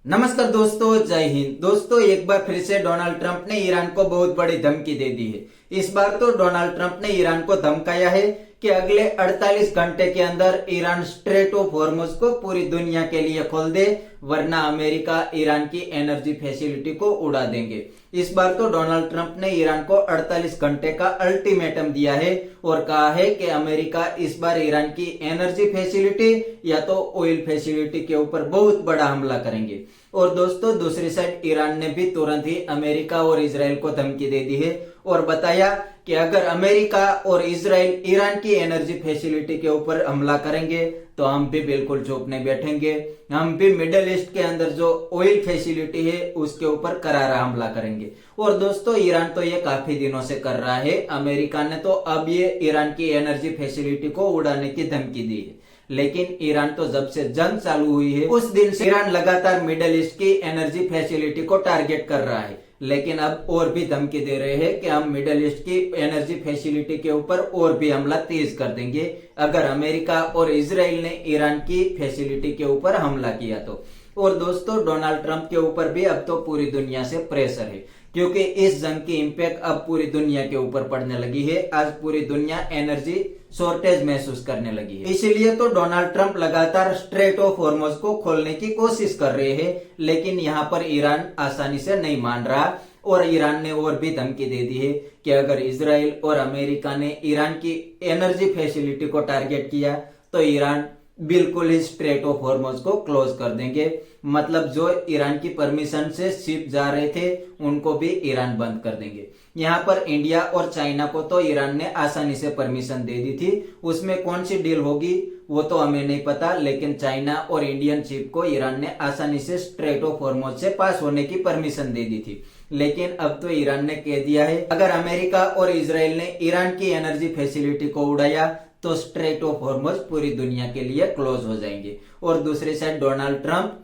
नमस्कार दोस्तों, जय हिंद। दोस्तों, एक बार फिर से डोनाल्ड ट्रंप ने ईरान को बहुत बड़ी धमकी दे दी है। इस बार तो डोनाल्ड ट्रंप ने ईरान को धमकाया है कि अगले 48 घंटे के अंदर ईरान स्ट्रेट ऑफ हॉर्मुज को पूरी दुनिया के लिए खोल दे, वरना अमेरिका ईरान की एनर्जी फैसिलिटी को उड़ा देंगे। इस बार तो डोनाल्ड ट्रंप ने ईरान को 48 घंटे का अल्टीमेटम दिया है और कहा है कि अमेरिका इस बार ईरान की एनर्जी फैसिलिटी या तो ऑयल फैसिलिटी के ऊपर बहुत बड़ा हमला करेंगे। और दोस्तों, दूसरी साइड ईरान ने भी तुरंत ही अमेरिका और इजराइल को धमकी दे दी है और बताया कि अगर अमेरिका और इजराइल ईरान की एनर्जी फैसिलिटी के ऊपर हमला करेंगे तो हम भी बिल्कुल चुप नहीं बैठेंगे। हम भी मिडिल ईस्ट के अंदर जो ऑयल फैसिलिटी है उसके ऊपर करारा हमला करेंगे। और दोस्तों, ईरान तो ये काफी दिनों से कर रहा है। अमेरिका ने तो अब ये ईरान की एनर्जी फैसिलिटी को उड़ाने की धमकी दी है, लेकिन ईरान तो जब से जंग चालू हुई है उस दिन से ईरान लगातार मिडिल ईस्ट की एनर्जी फैसिलिटी को टारगेट कर रहा है। लेकिन अब और भी धमकी दे रहे हैं कि हम मिडिल ईस्ट की एनर्जी फैसिलिटी के ऊपर और भी हमला तेज कर देंगे अगर अमेरिका और इजराइल ने ईरान की फैसिलिटी के ऊपर हमला किया तो। और दोस्तों, डोनाल्ड ट्रंप के ऊपर भी अब तो पूरी दुनिया से प्रेशर है, क्योंकि इस जंग की इम्पैक्ट अब पूरी दुनिया के ऊपर पड़ने लगी है। आज पूरी दुनिया एनर्जी शॉर्टेज महसूस करने लगी है। इसीलिए तो डोनाल्ड ट्रंप लगातार स्ट्रेट ऑफ हॉर्मुज को खोलने की कोशिश कर रहे हैं, लेकिन यहाँ पर ईरान आसानी से नहीं मान रहा। और ईरान ने और भी धमकी दे दी है कि अगर इजराइल और अमेरिका ने ईरान की एनर्जी फैसिलिटी को टारगेट किया तो ईरान बिल्कुल ही स्ट्रेट ऑफ हॉर्मुज को क्लोज कर देंगे। मतलब जो ईरान की परमिशन से शिप जा रहे थे उनको भी ईरान बंद कर देंगे। यहाँ पर इंडिया और चाइना को तो ईरान ने आसानी से परमिशन दे दी थी, उसमें कौन सी डील होगी वो तो हमें नहीं पता, लेकिन चाइना और इंडियन शिप को ईरान ने आसानी से स्ट्रेट ऑफ हॉर्मुज से पास होने की परमिशन दे दी थी। लेकिन अब तो ईरान ने कह दिया है अगर अमेरिका और इजराइल ने ईरान की एनर्जी फैसिलिटी को उड़ाया तो स्ट्रेट ऑफ हॉर्मुज पूरी दुनिया के लिए क्लोज हो जाएंगे। और दूसरी साइड डोनाल्ड ट्रंप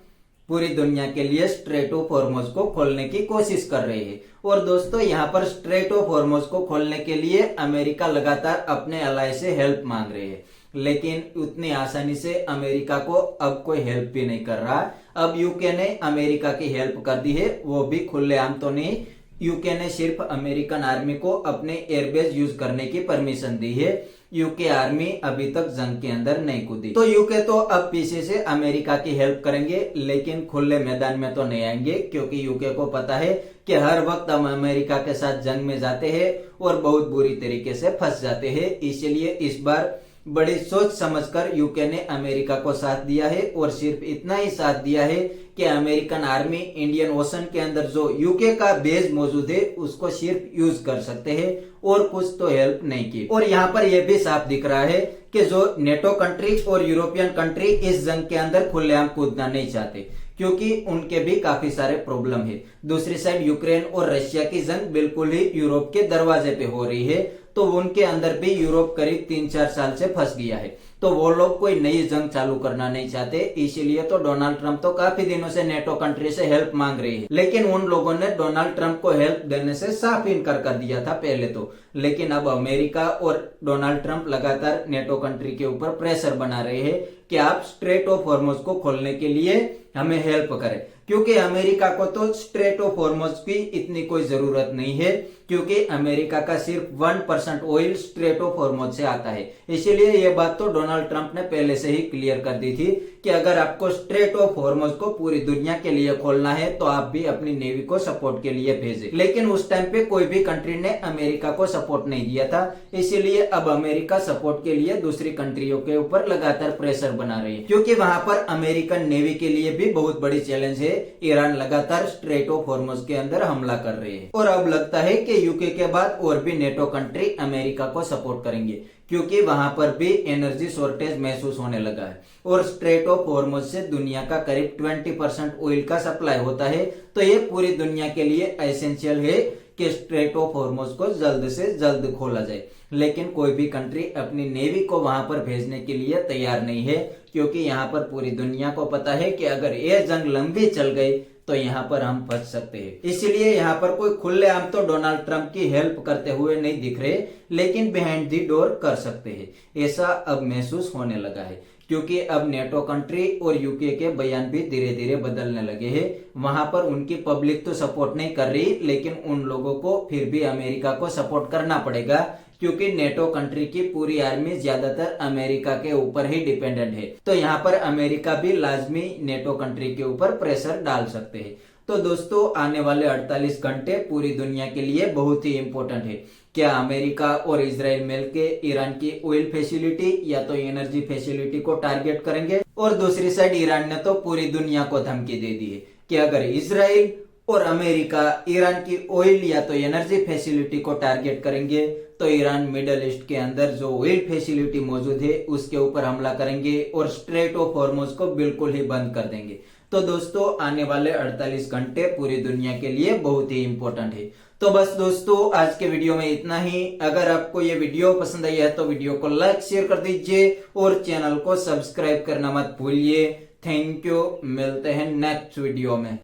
पूरी दुनिया के लिए स्ट्रेट ऑफ हॉर्मुज को खोलने की कोशिश कर रहे हैं। और दोस्तों, यहाँ पर स्ट्रेट ऑफ हॉर्मुज को खोलने के लिए अमेरिका लगातार अपने अलाय से हेल्प मांग रहे हैं, लेकिन उतनी आसानी से अमेरिका को अब कोई हेल्प भी नहीं कर रहा। अब यूके ने अमेरिका की हेल्प कर दी है, वो भी खुलेआम तो नहीं। यूके ने सिर्फ अमेरिकन आर्मी को अपने एयरबेस यूज करने की परमिशन दी है। यूके आर्मी अभी तक जंग के अंदर नहीं कूदी, तो यूके तो अब पीछे से अमेरिका की हेल्प करेंगे, लेकिन खुले मैदान में तो नहीं आएंगे, क्योंकि यूके को पता है कि हर वक्त हम अमेरिका के साथ जंग में जाते हैं और बहुत बुरी तरीके से फंस जाते हैं। इसलिए इस बार बड़ी सोच समझकर यूके ने अमेरिका को साथ दिया है, और सिर्फ इतना ही साथ दिया है कि अमेरिकन आर्मी इंडियन ओशन के अंदर जो यूके का बेस मौजूद है उसको सिर्फ यूज कर सकते हैं और कुछ तो हेल्प नहीं की। और यहाँ पर यह भी साफ दिख रहा है कि जो नेटो कंट्री और यूरोपियन कंट्री इस जंग के अंदर खुलेआम कूदना नहीं चाहते, क्योंकि उनके भी काफी सारे प्रॉब्लम है। दूसरी साइड यूक्रेन और रशिया की जंग बिल्कुल ही यूरोप के दरवाजे पे हो रही है, तो उनके अंदर भी यूरोप करीब 3-4 साल से फंस गया है, तो वो लोग कोई नई जंग चालू करना नहीं चाहते। इसीलिए तो डोनाल्ड ट्रंप तो काफी दिनों से नेटो कंट्री से हेल्प मांग रही है, लेकिन उन लोगों ने डोनाल्ड ट्रंप को हेल्प देने से साफ इनकार कर दिया था पहले तो। लेकिन अब अमेरिका और डोनाल्ड ट्रंप लगातार नेटो कंट्री के ऊपर प्रेशर बना रहे हैं कि आप स्ट्रेट ऑफ हॉर्मुज को खोलने के लिए हमें हेल्प करें, क्योंकि अमेरिका को तो स्ट्रेट ऑफ हॉर्मुज की इतनी कोई जरूरत नहीं है, क्योंकि अमेरिका का सिर्फ 1% ऑयल स्ट्रेट ऑफ हॉर्मुज से आता है। इसीलिए यह बात तो डोनाल्ड ट्रंप ने पहले से ही क्लियर कर दी थी कि अगर आपको स्ट्रेट ऑफ हॉर्मुज को पूरी दुनिया के लिए खोलना है तो आप भी अपनी नेवी को सपोर्ट के लिए भेजें। लेकिन उस टाइम पे कोई भी कंट्री ने अमेरिका को सपोर्ट नहीं दिया था, इसीलिए अब अमेरिका सपोर्ट के लिए दूसरी कंट्रियों के ऊपर लगातार प्रेशर बना रही है, क्योंकि वहां पर अमेरिकन नेवी के लिए भी बहुत बड़ी चैलेंज है। ईरान लगातार स्ट्रेट ऑफ हॉर्मुज के अंदर हमला कर रहे हैं, और अब लगता है कि यूके के बाद और भी नेटो कंट्री अमेरिका को सपोर्ट करेंगे, क्योंकि वहां पर भी एनर्जी शॉर्टेज महसूस होने लगा है। और स्ट्रेट ऑफ हॉर्मुज से दुनिया का करीब 20% ऑयल का सप्लाई होता है, तो ये पूरी दुनिया के लिए एसेंशियल है कि स्ट्रेट ऑफ हॉर्मुज को जल्द से जल्द खोला जाए। लेकिन कोई भी कंट्री अपनी नेवी को वहां पर भेजने के लिए तैयार नहीं है, क्योंकि यहाँ पर पूरी दुनिया को पता है कि अगर ये जंग लंबी चल गई तो यहाँ पर हम फंस सकते हैं। इसलिए यहाँ पर कोई खुलेआम तो डोनाल्ड ट्रंप की हेल्प करते हुए नहीं दिख रहे, लेकिन बिहाइंड दी डोर कर सकते हैं, ऐसा अब महसूस होने लगा है। क्योंकि अब नेटो कंट्री और यूके के बयान भी धीरे धीरे बदलने लगे हैं। वहां पर उनकी पब्लिक तो सपोर्ट नहीं कर रही, लेकिन उन लोगों को फिर भी अमेरिका को सपोर्ट करना पड़ेगा, क्योंकि नेटो कंट्री की पूरी आर्मी ज्यादातर अमेरिका के ऊपर ही डिपेंडेंट है। तो यहाँ पर अमेरिका भी लाजमी नेटो कंट्री के ऊपर प्रेशर डाल सकते हैं। तो दोस्तों, आने वाले 48 घंटे पूरी दुनिया के लिए बहुत ही इंपॉर्टेंट है। क्या अमेरिका और इजराइल मिलके ईरान की ऑयल फैसिलिटी या तो एनर्जी फैसिलिटी को टारगेट करेंगे? और दूसरी साइड ईरान ने तो पूरी दुनिया को धमकी दे दी है कि अगर इजराइल और अमेरिका ईरान की ऑयल या तो एनर्जी फैसिलिटी को टारगेट करेंगे तो ईरान मिडल ईस्ट के अंदर जो ऑयल फैसिलिटी मौजूद है उसके ऊपर हमला करेंगे और स्ट्रेट ऑफ हॉर्मुज को बिल्कुल ही बंद कर देंगे। तो दोस्तों, आने वाले 48 घंटे पूरी दुनिया के लिए बहुत ही इंपॉर्टेंट है। तो बस दोस्तों, आज के वीडियो में इतना ही। अगर आपको ये वीडियो पसंद आई है तो वीडियो को लाइक शेयर कर दीजिए और चैनल को सब्सक्राइब करना मत भूलिए। थैंक यू, मिलते हैं नेक्स्ट वीडियो में।